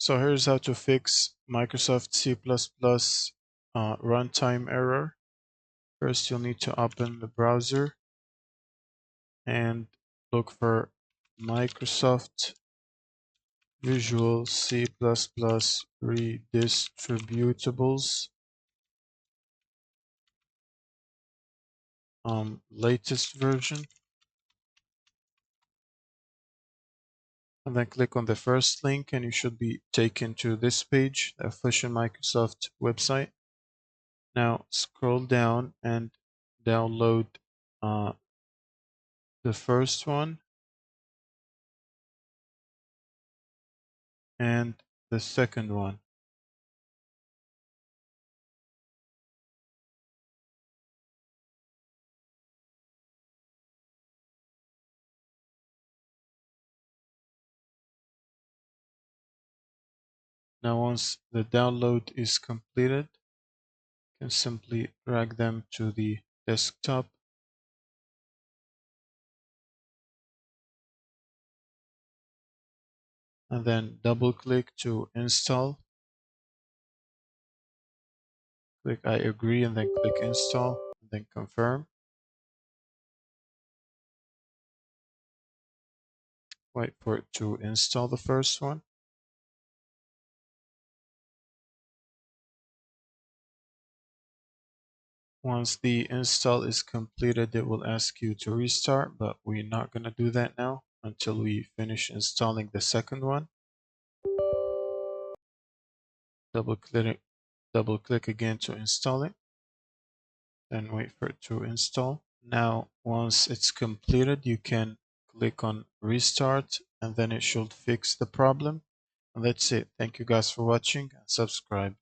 So here's how to fix Microsoft C++ runtime error. First, you'll need to open the browser and look for Microsoft Visual C++ Redistributables, latest version, and then click on the first link and you should be taken to this page, the official Microsoft website. Now scroll down and download the first one and the second one. Now once the download is completed, you can simply drag them to the desktop and then double click to install. Click I agree and then click install and then confirm. Wait for it to install the first one. Once the install is completed, it will ask you to restart, but we're not going to do that now until we finish installing the second one. Double click again to install it, then wait for it to install. Now, once it's completed, you can click on restart and then it should fix the problem. And that's it. Thank you guys for watching and subscribe.